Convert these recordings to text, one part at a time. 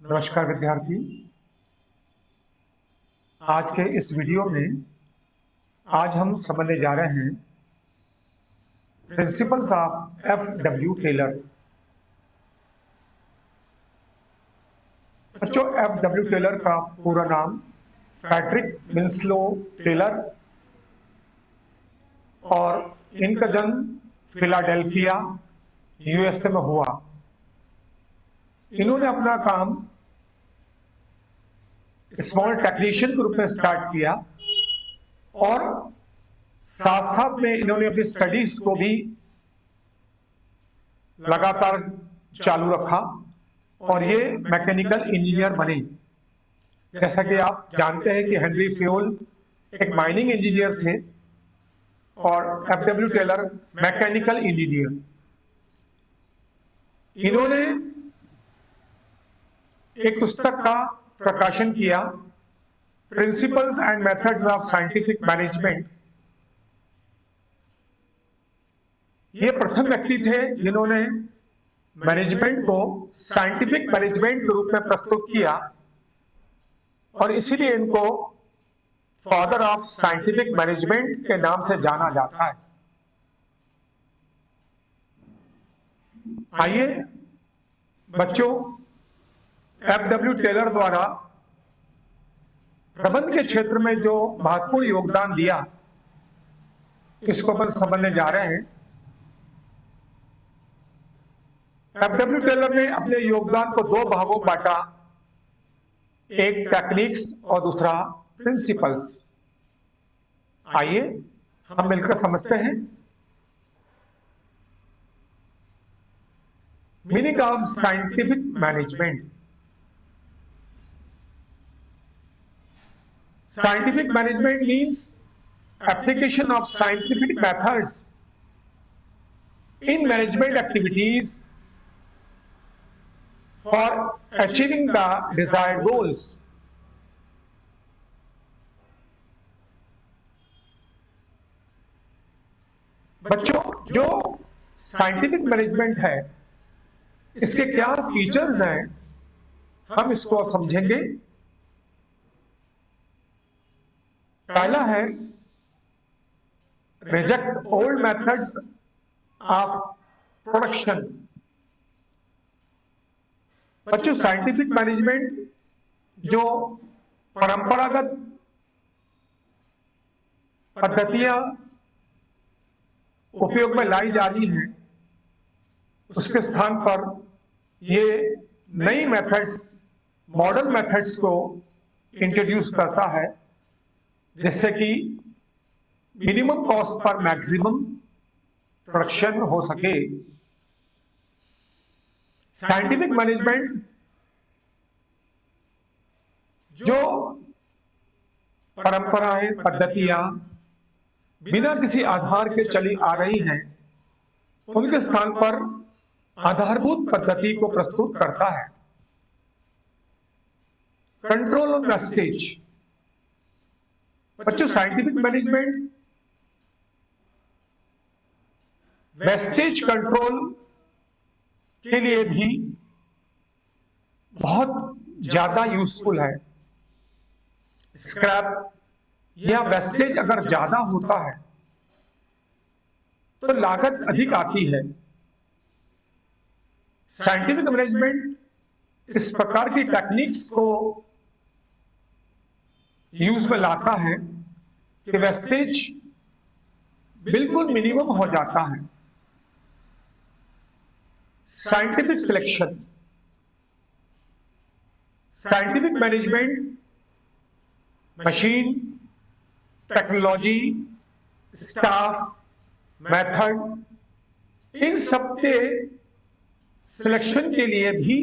नमस्कार विद्यार्थी। आज के इस वीडियो में आज हम समझने जा रहे हैं प्रिंसिपल्स ऑफ एफ.डब्ल्यू. टेलर। बच्चों, एफ.डब्ल्यू. टेलर का पूरा नाम पैट्रिक विंस्लो टेलर और इनका जन्म फिलाडेल्फिया यूएसए में हुआ। इन्होंने अपना काम स्मॉल टेक्नीशियन के रूप में स्टार्ट किया और साथ साथ में इन्होंने अपनी स्टडीज को भी लगातार चालू रखा और ये मैकेनिकल इंजीनियर बने। जैसा कि आप जानते हैं कि हेनरी फ्यूल एक माइनिंग इंजीनियर थे और एफ.डब्ल्यू. Taylor mechanical engineer. इन्होंने एक पुस्तक का प्रकाशन किया, principles and methods of scientific management. ये प्रथम व्यक्ति थे जिन्होंने मैनेजमेंट को साइंटिफिक मैनेजमेंट के रूप में प्रस्तुत किया और इसीलिए इनको फादर ऑफ साइंटिफिक मैनेजमेंट के नाम से जाना जाता है। आइए बच्चों, एफ.डब्ल्यू. टेलर द्वारा प्रबंध के क्षेत्र में जो महत्वपूर्ण योगदान दिया, इसको अपन समझने जा रहे हैं। एफ.डब्ल्यू. टेलर ने अपने योगदान को दो भागों में बांटा, एक टेक्निक्स और दूसरा प्रिंसिपल्स। आइए हम मिलकर समझते हैं। Meaning of scientific management. Scientific management means application of scientific methods in management activities for achieving the desired goals. बच्चों, जो साइंटिफिक मैनेजमेंट है, इसके क्या फीचर्स हैं, हम इसको समझेंगे। पहला है reject old methods of production. बच्चों, साइंटिफिक मैनेजमेंट जो परंपरागत पद्धतियां उपयोग में लाई जा रही हैं, उसके स्थान पर ये नई मेथड्स, मॉडर्न मेथड्स को इंट्रोड्यूस करता है, जिससे कि minimum cost per maximum production हो सके। साइंटिफिक मैनेजमेंट जो परंपराएं, पद्धतियां बिना किसी आधार के चली आ रही हैं, उनके स्थान पर आधारभूत पद्धति को प्रस्तुत करता है। Control on wastage. बच्चों, साइंटिफिक मैनेजमेंट वेस्टेज कंट्रोल के लिए भी बहुत ज्यादा यूजफुल है। स्क्रैप या वेस्टेज अगर ज्यादा होता है तो लागत अधिक आती है। साइंटिफिक मैनेजमेंट इस प्रकार की टेक्निक्स को यूज में लाता है कि वेस्टेज बिल्कुल मिनिमम हो जाता है। Scientific selection. Scientific management machine, technology, staff, method, इन सबके सिलेक्शन के लिए भी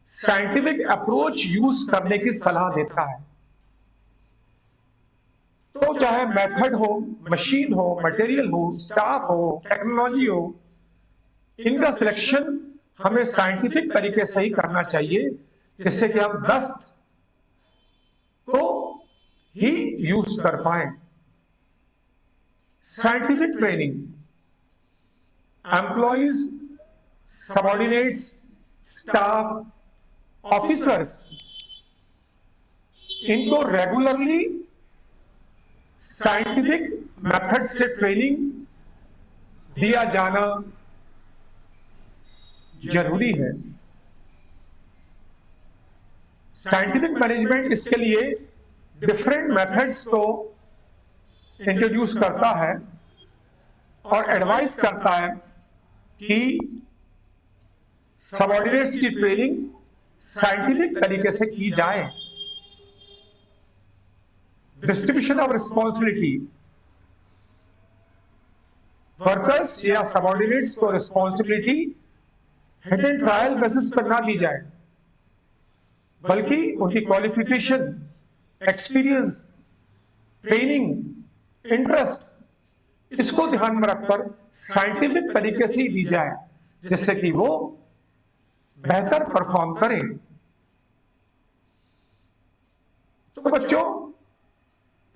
साइंटिफिक अप्रोच यूज करने की सलाह देता है। तो चाहे मेथड हो, मशीन हो, मटेरियल हो, स्टाफ हो, टेक्नोलॉजी हो, इनका सिलेक्शन हमें साइंटिफिक तरीके से ही करना चाहिए, जिससे कि हम बेस्ट को ही यूज कर पाए। Scientific training. Employees, subordinates, staff officers, इनको रेगुलरली साइंटिफिक मेथड से ट्रेनिंग दिया जाना जरूरी है। साइंटिफिक मैनेजमेंट इसके लिए डिफरेंट मेथड्स को इंट्रोड्यूस करता है और एडवाइस करता है कि सबऑर्डिनेट्स की ट्रेनिंग साइंटिफिक तरीके से की जाए। डिस्ट्रीब्यूशन ऑफ रिस्पॉन्सिबिलिटी, वर्कर्स या सबऑर्डिनेट्स को responsibility hit and trial basis पर ना दी जाए, बल्कि उनकी क्वालिफिकेशन, एक्सपीरियंस, ट्रेनिंग, इंटरेस्ट, इसको ध्यान में रखकर साइंटिफिक तरीके से ही दी जाए, जिससे कि वो बेहतर परफॉर्म करें। तो बच्चों,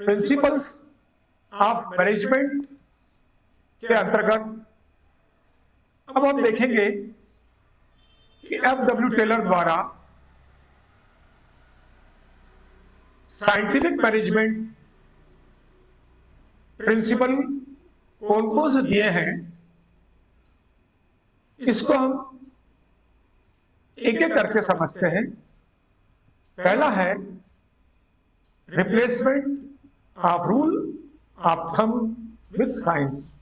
प्रिंसिपल्स ऑफ मैनेजमेंट के अंतर्गत अब हम देखेंगे कि F.W. टेलर द्वारा साइंटिफिक मैनेजमेंट प्रिंसिपल कौन कौन से दिए हैं, इसको हम एक एक करके समझते हैं। पहला है replacement of rule of thumb with science.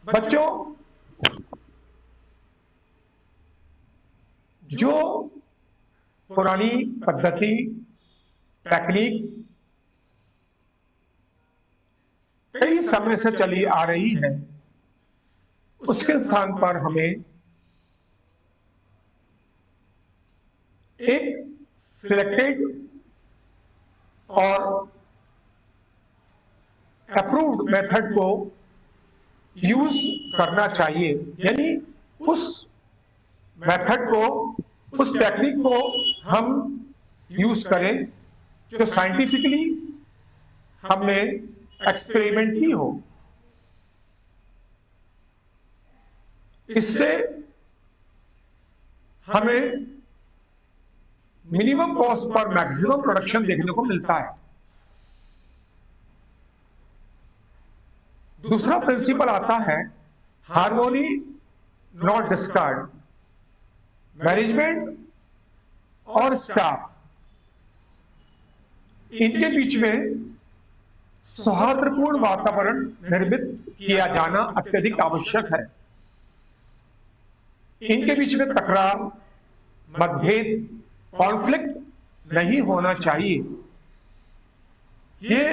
बच्चों, जो पुरानी पद्धति, टेक्निक कई समय से चली आ रही है, उसके स्थान पर हमें एक सिलेक्टेड और अप्रूव्ड मेथड को यूज करना चाहिए। यानी उस मेथड को, उस टेक्निक को हम यूज करें जो साइंटिफिकली हमने एक्सपेरिमेंट की हो। इससे हमें minimum cost per maximum production देखने को मिलता है। दूसरा प्रिंसिपल आता है हार्मोनी नॉट डिस्कार्ड। मैनेजमेंट और स्टाफ, इनके बीच में सौहार्दपूर्ण वातावरण निर्मित किया जाना अत्यधिक आवश्यक है। इनके बीच में तकरार, मतभेद, कॉन्फ्लिक्ट नहीं होना चाहिए। ये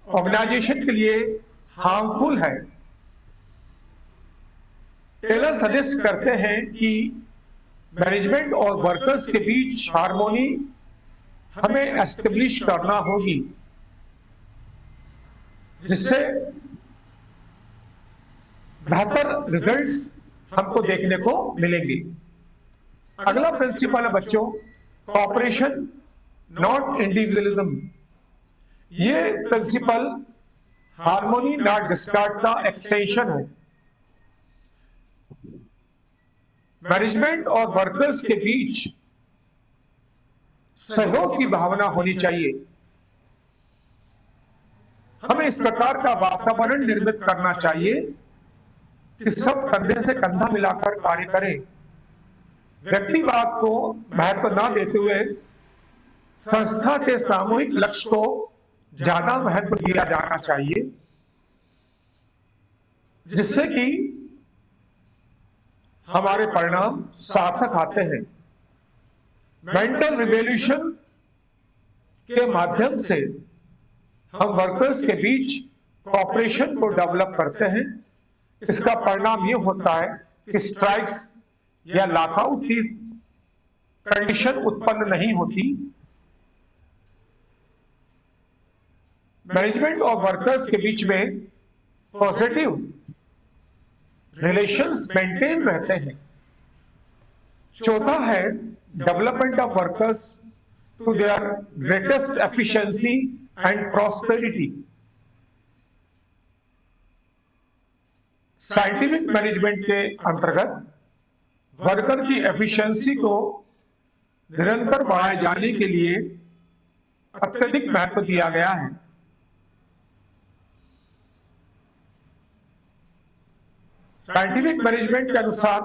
ऑर्गेनाइजेशन के लिए हार्मफुल है। टेलर सजेस्ट करते हैं कि मैनेजमेंट और वर्कर्स के बीच हार्मोनी हमें एस्टेब्लिश करना होगी, जिससे बेहतर रिजल्ट्स हमको देखने को मिलेंगे। अगला प्रिंसिपल है बच्चों, कॉपरेशन नॉट इंडिविजुअलिज्म। ये प्रिंसिपल हार्मोनी नॉट डिस्कार्ड का एक्सटेंशन है। मैनेजमेंट और वर्कर्स के बीच सहयोग की भावना होनी चाहिए। हमें इस प्रकार का वातावरण निर्मित करना चाहिए कि सब कंधे से कंधा मिलाकर कार्य करें। व्यक्तिवाद को महत्व न देते हुए संस्था के सामूहिक लक्ष्य को ज्यादा महत्व दिया जाना चाहिए, जिससे कि हमारे परिणाम सार्थक आते हैं। मेंटल रिवॉल्यूशन के माध्यम से हम वर्कर्स के बीच कॉपरेशन को डेवलप करते हैं। इसका परिणाम यह होता है कि स्ट्राइक्स या लॉकआउट की कंडीशन उत्पन्न नहीं होती। मैनेजमेंट और वर्कर्स के बीच में पॉजिटिव रिलेशंस मेंटेन रहते हैं। चौथा है development of workers to their greatest efficiency and prosperity. Scientific management के अंतर्गत वर्कर की एफिशिएंसी को निरंतर बढ़ाए जाने के लिए अत्यधिक महत्व दिया गया है। साइंटिफिक मैनेजमेंट के अनुसार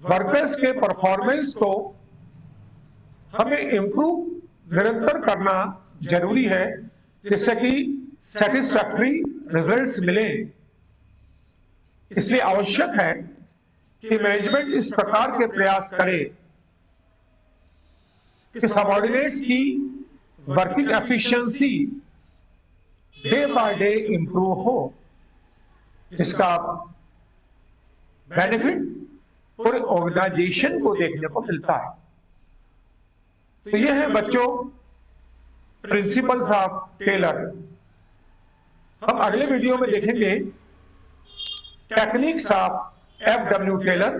वर्कर्स के परफॉर्मेंस को हमें इंप्रूव निरंतर करना जरूरी है, जिससे कि सेटिस्फैक्टरी रिजल्ट्स मिले। इसलिए आवश्यक है कि मैनेजमेंट इस प्रकार के प्रयास करे कि सबऑर्डिनेट्स की working efficiency day by day improve हो। इसका बेनिफिट पूरे ऑर्गेनाइजेशन को देखने को मिलता है। तो ये है बच्चों प्रिंसिपल्स ऑफ टेलर। हम अगले वीडियो में देखेंगे techniques of FW Taylor.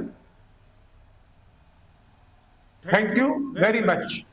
Thank you very much.